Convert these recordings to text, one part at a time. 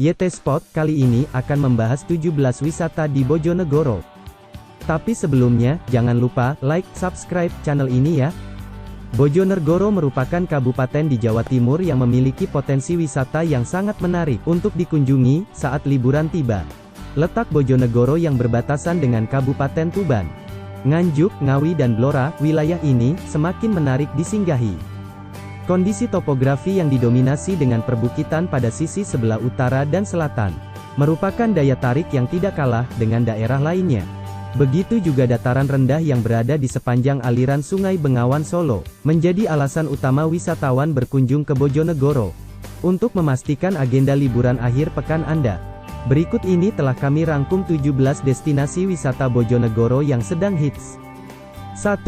YT Spot kali ini akan membahas 17 wisata di Bojonegoro. Tapi sebelumnya, jangan lupa like, subscribe channel ini ya. Bojonegoro merupakan kabupaten di Jawa Timur yang memiliki potensi wisata yang sangat menarik untuk dikunjungi saat liburan tiba. Letak Bojonegoro yang berbatasan dengan Kabupaten Tuban, Nganjuk, Ngawi dan Blora, wilayah ini semakin menarik disinggahi. Kondisi topografi yang didominasi dengan perbukitan pada sisi sebelah utara dan selatan, merupakan daya tarik yang tidak kalah dengan daerah lainnya. Begitu juga dataran rendah yang berada di sepanjang aliran Sungai Bengawan Solo, menjadi alasan utama wisatawan berkunjung ke Bojonegoro. Untuk memastikan agenda liburan akhir pekan Anda, berikut ini telah kami rangkum 17 destinasi wisata Bojonegoro yang sedang hits. 1.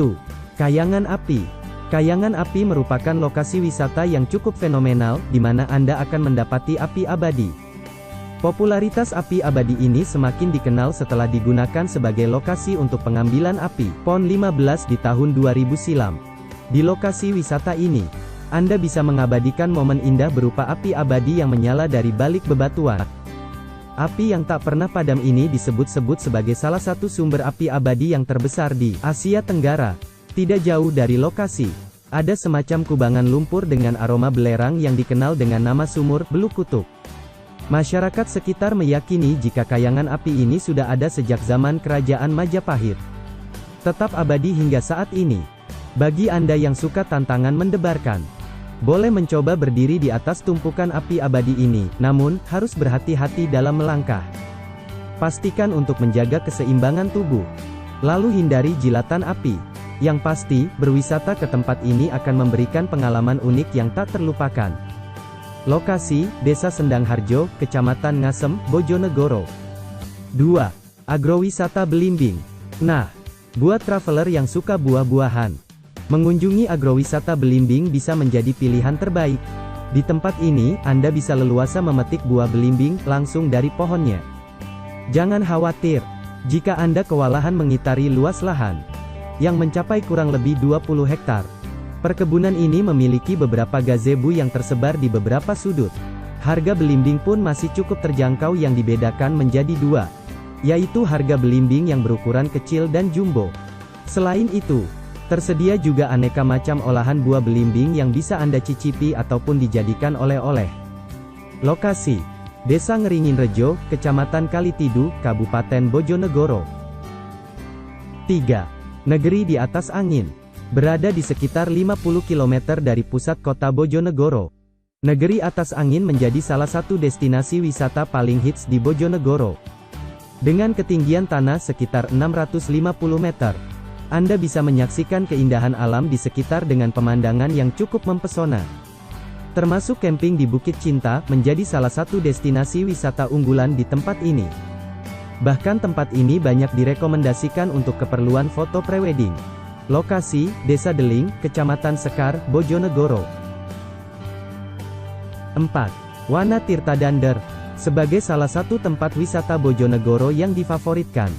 Kayangan Api. Kayangan Api merupakan lokasi wisata yang cukup fenomenal, di mana Anda akan mendapati api abadi. Popularitas api abadi ini semakin dikenal setelah digunakan sebagai lokasi untuk pengambilan api PON 15 di tahun 2000 silam. Di lokasi wisata ini, Anda bisa mengabadikan momen indah berupa api abadi yang menyala dari balik bebatuan. Api yang tak pernah padam ini disebut-sebut sebagai salah satu sumber api abadi yang terbesar di Asia Tenggara. Tidak jauh dari lokasi, ada semacam kubangan lumpur dengan aroma belerang yang dikenal dengan nama Sumur Belu Kutub. Masyarakat sekitar meyakini jika kayangan api ini sudah ada sejak zaman Kerajaan Majapahit. Tetap abadi hingga saat ini. Bagi Anda yang suka tantangan mendebarkan, boleh mencoba berdiri di atas tumpukan api abadi ini, namun harus berhati-hati dalam melangkah. Pastikan untuk menjaga keseimbangan tubuh. Lalu hindari jilatan api. Yang pasti, berwisata ke tempat ini akan memberikan pengalaman unik yang tak terlupakan. Lokasi, Desa Sendang Harjo, Kecamatan Ngasem, Bojonegoro. 2. Agrowisata Belimbing. Nah, buat traveler yang suka buah-buahan, mengunjungi agrowisata Belimbing bisa menjadi pilihan terbaik. Di tempat ini, Anda bisa leluasa memetik buah belimbing langsung dari pohonnya. Jangan khawatir jika Anda kewalahan mengitari luas lahan yang mencapai kurang lebih 20 hektar. Perkebunan ini memiliki beberapa gazebo yang tersebar di beberapa sudut. Harga belimbing pun masih cukup terjangkau, yang dibedakan menjadi dua, yaitu harga belimbing yang berukuran kecil dan jumbo. Selain itu, tersedia juga aneka macam olahan buah belimbing yang bisa Anda cicipi ataupun dijadikan oleh-oleh. Lokasi, Desa Ngeringin Rejo, Kecamatan Kalitidu, Kabupaten Bojonegoro. 3. Negeri di Atas Angin. Berada di sekitar 50 km dari pusat kota Bojonegoro, Negeri Atas Angin menjadi salah satu destinasi wisata paling hits di Bojonegoro. Dengan ketinggian tanah sekitar 650 meter, Anda bisa menyaksikan keindahan alam di sekitar dengan pemandangan yang cukup mempesona. Termasuk camping di Bukit Cinta, menjadi salah satu destinasi wisata unggulan di tempat ini. Bahkan tempat ini banyak direkomendasikan untuk keperluan foto prewedding. Lokasi, Desa Deling, Kecamatan Sekar, Bojonegoro. 4. Wana Tirta Dander. Sebagai salah satu tempat wisata Bojonegoro yang difavoritkan,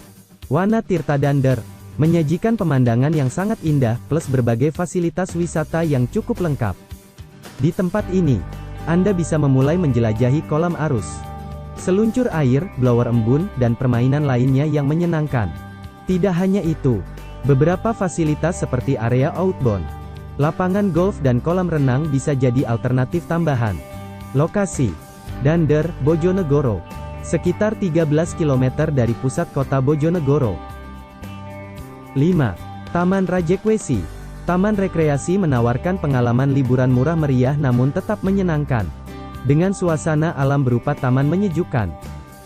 Wana Tirta Dander menyajikan pemandangan yang sangat indah, plus berbagai fasilitas wisata yang cukup lengkap. Di tempat ini, Anda bisa memulai menjelajahi kolam arus, seluncur air, blower embun, dan permainan lainnya yang menyenangkan. Tidak hanya itu, beberapa fasilitas seperti area outbound, lapangan golf dan kolam renang bisa jadi alternatif tambahan. Lokasi, Dander, Bojonegoro. Sekitar 13 km dari pusat kota Bojonegoro. 5. Taman Rajekwesi. Taman rekreasi menawarkan pengalaman liburan murah meriah namun tetap menyenangkan. Dengan suasana alam berupa taman menyejukkan,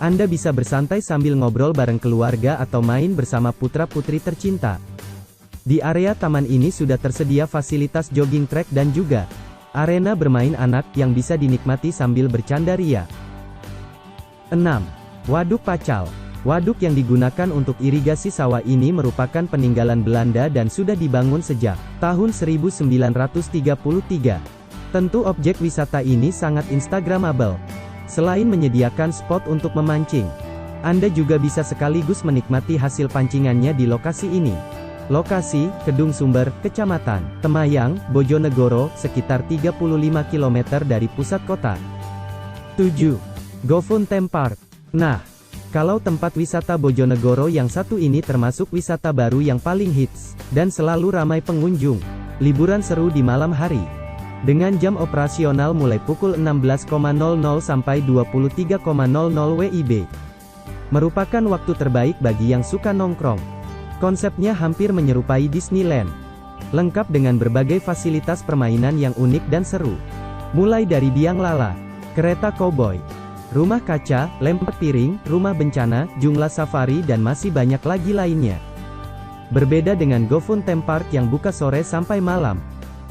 Anda bisa bersantai sambil ngobrol bareng keluarga atau main bersama putra-putri tercinta. Di area taman ini sudah tersedia fasilitas jogging track dan juga arena bermain anak yang bisa dinikmati sambil bercanda ria. 6. Waduk Pacal. Waduk yang digunakan untuk irigasi sawah ini merupakan peninggalan Belanda dan sudah dibangun sejak tahun 1933. Tentu objek wisata ini sangat instagramable. Selain menyediakan spot untuk memancing, Anda juga bisa sekaligus menikmati hasil pancingannya di lokasi ini. Lokasi, Kedung Sumber, Kecamatan Temayang, Bojonegoro, sekitar 35 km dari pusat kota. 7. GoFun Theme Park. Nah, kalau tempat wisata Bojonegoro yang satu ini termasuk wisata baru yang paling hits, dan selalu ramai pengunjung. Liburan seru di malam hari. Dengan jam operasional mulai pukul 16.00 sampai 23.00 WIB. Merupakan waktu terbaik bagi yang suka nongkrong. Konsepnya hampir menyerupai Disneyland. Lengkap dengan berbagai fasilitas permainan yang unik dan seru. Mulai dari biang lala, kereta koboi, rumah kaca, lempar piring, rumah bencana, jungla safari dan masih banyak lagi lainnya. Berbeda dengan GoFun Theme Park yang buka sore sampai malam,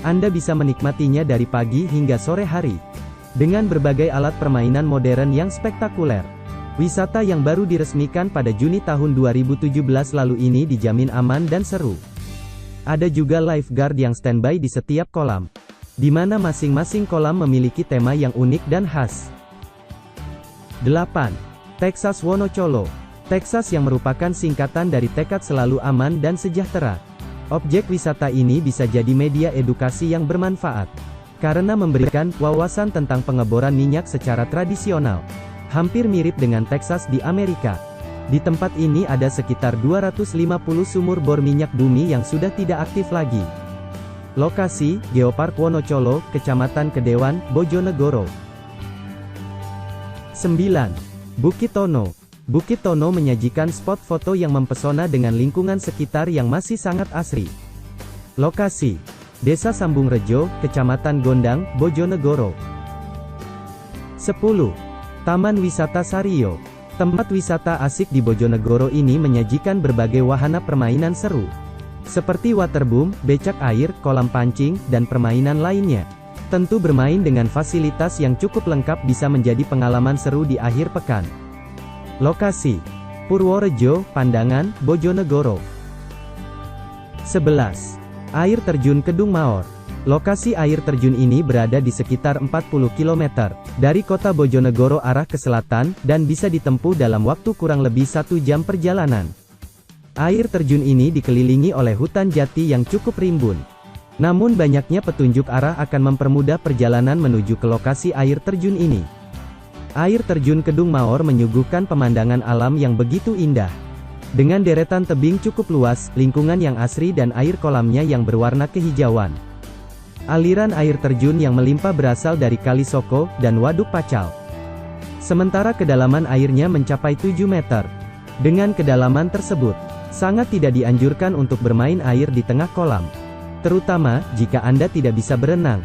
Anda bisa menikmatinya dari pagi hingga sore hari. Dengan berbagai alat permainan modern yang spektakuler. Wisata yang baru diresmikan pada Juni tahun 2017 lalu ini dijamin aman dan seru. Ada juga lifeguard yang standby di setiap kolam, di mana masing-masing kolam memiliki tema yang unik dan khas. 8. Texas Wonocolo. Texas yang merupakan singkatan dari tekad selalu aman dan sejahtera. Objek wisata ini bisa jadi media edukasi yang bermanfaat, karena memberikan wawasan tentang pengeboran minyak secara tradisional. Hampir mirip dengan Texas di Amerika. Di tempat ini ada sekitar 250 sumur bor minyak bumi yang sudah tidak aktif lagi. Lokasi, Geopark Wonocolo, Kecamatan Kedewan, Bojonegoro. 9. Bukit Tono. Bukit Tono menyajikan spot foto yang mempesona dengan lingkungan sekitar yang masih sangat asri. Lokasi, Desa Sambung Rejo, Kecamatan Gondang, Bojonegoro. 10. Taman Wisata Sario. Tempat wisata asik di Bojonegoro ini menyajikan berbagai wahana permainan seru, seperti waterboom, becak air, kolam pancing, dan permainan lainnya. Tentu bermain dengan fasilitas yang cukup lengkap bisa menjadi pengalaman seru di akhir pekan. Lokasi, Purworejo, Pandangan, Bojonegoro. 11. Air Terjun Kedung Maor. Lokasi air terjun ini berada di sekitar 40 km dari kota Bojonegoro arah ke selatan, dan bisa ditempuh dalam waktu kurang lebih 1 jam perjalanan. Air terjun ini dikelilingi oleh hutan jati yang cukup rimbun. Namun banyaknya petunjuk arah akan mempermudah perjalanan menuju ke lokasi air terjun ini. Air terjun Kedung Maor menyuguhkan pemandangan alam yang begitu indah. Dengan deretan tebing cukup luas, lingkungan yang asri dan air kolamnya yang berwarna kehijauan. Aliran air terjun yang melimpah berasal dari Kali Soko dan Waduk Pacal. Sementara kedalaman airnya mencapai 7 meter. Dengan kedalaman tersebut, sangat tidak dianjurkan untuk bermain air di tengah kolam. Terutama, jika Anda tidak bisa berenang.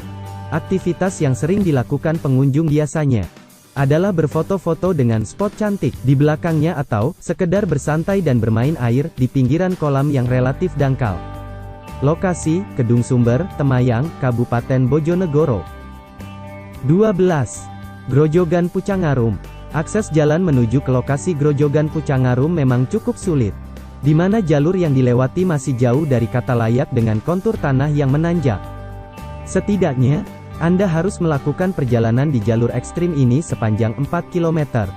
Aktivitas yang sering dilakukan pengunjung biasanya adalah berfoto-foto dengan spot cantik di belakangnya atau sekedar bersantai dan bermain air di pinggiran kolam yang relatif dangkal. Lokasi, Kedung Sumber, Temayang, Kabupaten Bojonegoro. 12. Grojogan Pucangarum. Akses jalan menuju ke lokasi Grojogan Pucangarum memang cukup sulit, di mana jalur yang dilewati masih jauh dari kata layak dengan kontur tanah yang menanjak. Setidaknya, Anda harus melakukan perjalanan di jalur ekstrim ini sepanjang 4 km,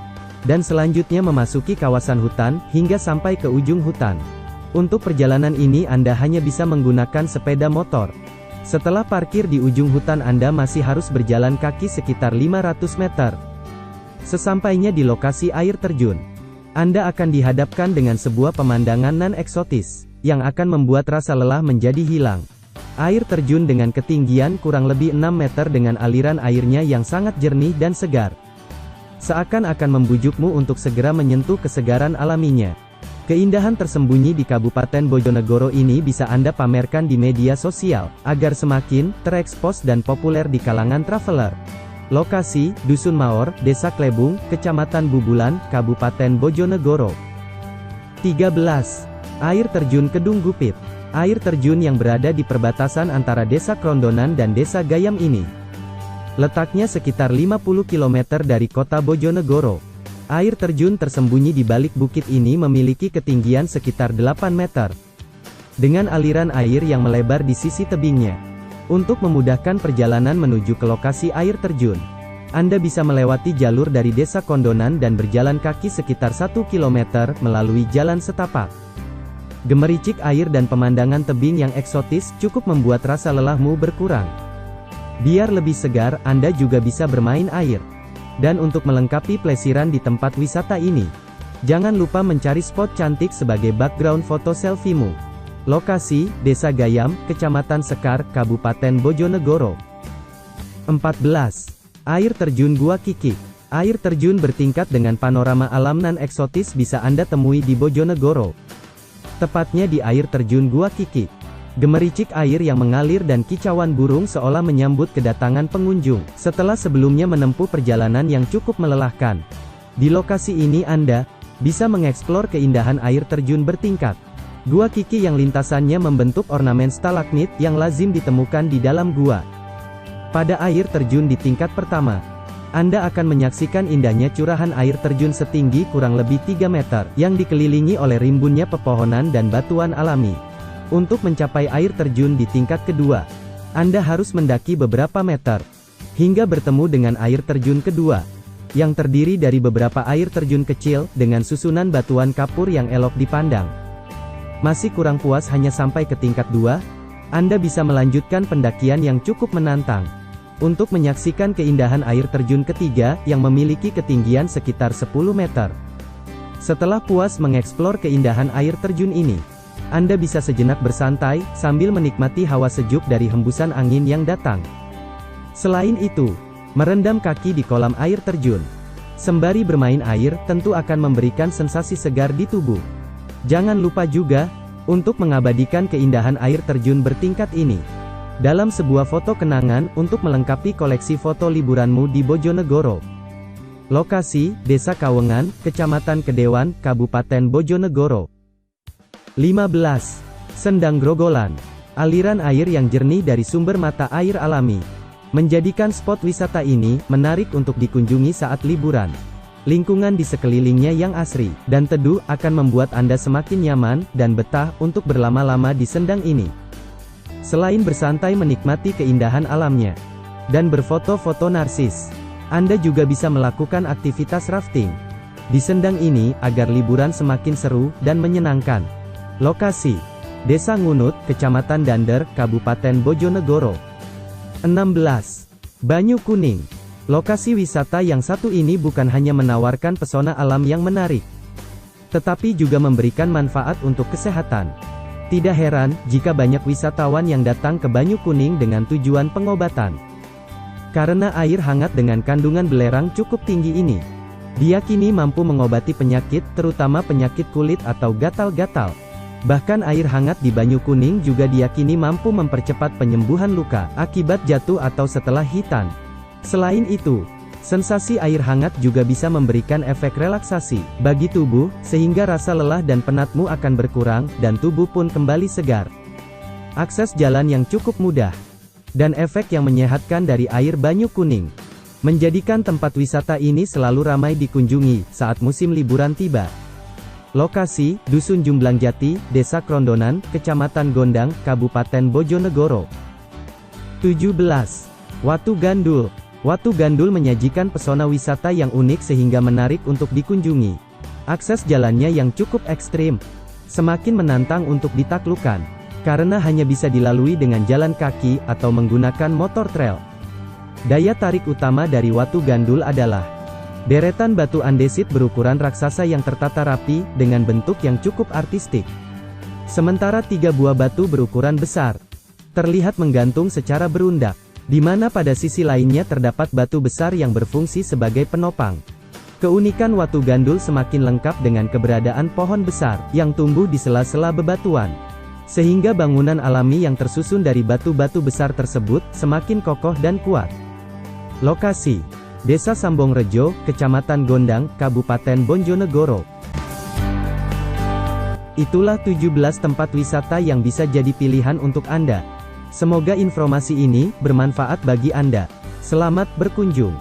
dan selanjutnya memasuki kawasan hutan, hingga sampai ke ujung hutan. Untuk perjalanan ini Anda hanya bisa menggunakan sepeda motor. Setelah parkir di ujung hutan Anda masih harus berjalan kaki sekitar 500 meter. Sesampainya di lokasi air terjun, Anda akan dihadapkan dengan sebuah pemandangan nan eksotis, yang akan membuat rasa lelah menjadi hilang. Air terjun dengan ketinggian kurang lebih 6 meter dengan aliran airnya yang sangat jernih dan segar. Seakan-akan membujukmu untuk segera menyentuh kesegaran alaminya. Keindahan tersembunyi di Kabupaten Bojonegoro ini bisa Anda pamerkan di media sosial, agar semakin terekspos dan populer di kalangan traveler. Lokasi, Dusun Maor, Desa Klebung, Kecamatan Bubulan, Kabupaten Bojonegoro. 13. Air Terjun Kedung Gupit. Air terjun yang berada di perbatasan antara Desa Krondonan dan Desa Gayam ini letaknya sekitar 50 km dari kota Bojonegoro. Air terjun tersembunyi di balik bukit ini memiliki ketinggian sekitar 8 meter, dengan aliran air yang melebar di sisi tebingnya. Untuk memudahkan perjalanan menuju ke lokasi air terjun, Anda bisa melewati jalur dari Desa Kondonan dan berjalan kaki sekitar 1 km melalui jalan setapak. Gemericik air dan pemandangan tebing yang eksotis cukup membuat rasa lelahmu berkurang. Biar lebih segar, Anda juga bisa bermain air. Dan untuk melengkapi plesiran di tempat wisata ini, jangan lupa mencari spot cantik sebagai background foto selfie-mu. Lokasi, Desa Gayam, Kecamatan Sekar, Kabupaten Bojonegoro. 14. Air terjun Gua Kiki. Air terjun bertingkat dengan panorama alam nan eksotis bisa Anda temui di Bojonegoro. Tepatnya di air terjun Gua Kiki. Gemericik air yang mengalir dan kicauan burung seolah menyambut kedatangan pengunjung, setelah sebelumnya menempuh perjalanan yang cukup melelahkan. Di lokasi ini Anda bisa mengeksplor keindahan air terjun bertingkat. Gua Kiki yang lintasannya membentuk ornamen stalagmit yang lazim ditemukan di dalam gua. Pada air terjun di tingkat pertama, Anda akan menyaksikan indahnya curahan air terjun setinggi kurang lebih 3 meter, yang dikelilingi oleh rimbunnya pepohonan dan batuan alami. Untuk mencapai air terjun di tingkat kedua, Anda harus mendaki beberapa meter, hingga bertemu dengan air terjun kedua, yang terdiri dari beberapa air terjun kecil, dengan susunan batuan kapur yang elok dipandang. Masih kurang puas hanya sampai ke tingkat 2? Anda bisa melanjutkan pendakian yang cukup menantang, untuk menyaksikan keindahan air terjun ketiga, yang memiliki ketinggian sekitar 10 meter. Setelah puas mengeksplor keindahan air terjun ini, Anda bisa sejenak bersantai, sambil menikmati hawa sejuk dari hembusan angin yang datang. Selain itu, merendam kaki di kolam air terjun, sembari bermain air, tentu akan memberikan sensasi segar di tubuh. Jangan lupa juga, untuk mengabadikan keindahan air terjun bertingkat ini, dalam sebuah foto kenangan, untuk melengkapi koleksi foto liburanmu di Bojonegoro. Lokasi, Desa Kawengan, Kecamatan Kedewan, Kabupaten Bojonegoro. 15. Sendang Grogolan. Aliran air yang jernih dari sumber mata air alami, menjadikan spot wisata ini menarik untuk dikunjungi saat liburan. Lingkungan di sekelilingnya yang asri dan teduh akan membuat Anda semakin nyaman dan betah untuk berlama-lama di sendang ini. Selain bersantai menikmati keindahan alamnya dan berfoto-foto narsis, Anda juga bisa melakukan aktivitas rafting di sendang ini agar liburan semakin seru dan menyenangkan. Lokasi, Desa Ngunut, Kecamatan Dander, Kabupaten Bojonegoro. 16. Banyu Kuning. Lokasi wisata yang satu ini bukan hanya menawarkan pesona alam yang menarik, tetapi juga memberikan manfaat untuk kesehatan. Tidak heran, jika banyak wisatawan yang datang ke Banyu Kuning dengan tujuan pengobatan. Karena air hangat dengan kandungan belerang cukup tinggi ini, diyakini mampu mengobati penyakit, terutama penyakit kulit atau gatal-gatal. Bahkan air hangat di Banyu Kuning juga diyakini mampu mempercepat penyembuhan luka, akibat jatuh atau setelah hitan. Selain itu, sensasi air hangat juga bisa memberikan efek relaksasi bagi tubuh, sehingga rasa lelah dan penatmu akan berkurang, dan tubuh pun kembali segar. Akses jalan yang cukup mudah, dan efek yang menyehatkan dari air Banyu Kuning, menjadikan tempat wisata ini selalu ramai dikunjungi saat musim liburan tiba. Lokasi, Dusun Jumblang Jati, Desa Krondonan, Kecamatan Gondang, Kabupaten Bojonegoro. 17. Watu Gandul. Watu Gandul menyajikan pesona wisata yang unik sehingga menarik untuk dikunjungi. Akses jalannya yang cukup ekstrim, semakin menantang untuk ditaklukkan, karena hanya bisa dilalui dengan jalan kaki atau menggunakan motor trail. Daya tarik utama dari Watu Gandul adalah deretan batu andesit berukuran raksasa yang tertata rapi, dengan bentuk yang cukup artistik. Sementara 3 buah batu berukuran besar terlihat menggantung secara berundak, di mana pada sisi lainnya terdapat batu besar yang berfungsi sebagai penopang. Keunikan Watu Gandul semakin lengkap dengan keberadaan pohon besar yang tumbuh di sela-sela bebatuan, sehingga bangunan alami yang tersusun dari batu-batu besar tersebut semakin kokoh dan kuat. Lokasi, Desa Sambongrejo, Kecamatan Gondang, Kabupaten Bojonegoro. Itulah 17 tempat wisata yang bisa jadi pilihan untuk Anda. Semoga informasi ini bermanfaat bagi Anda. Selamat berkunjung.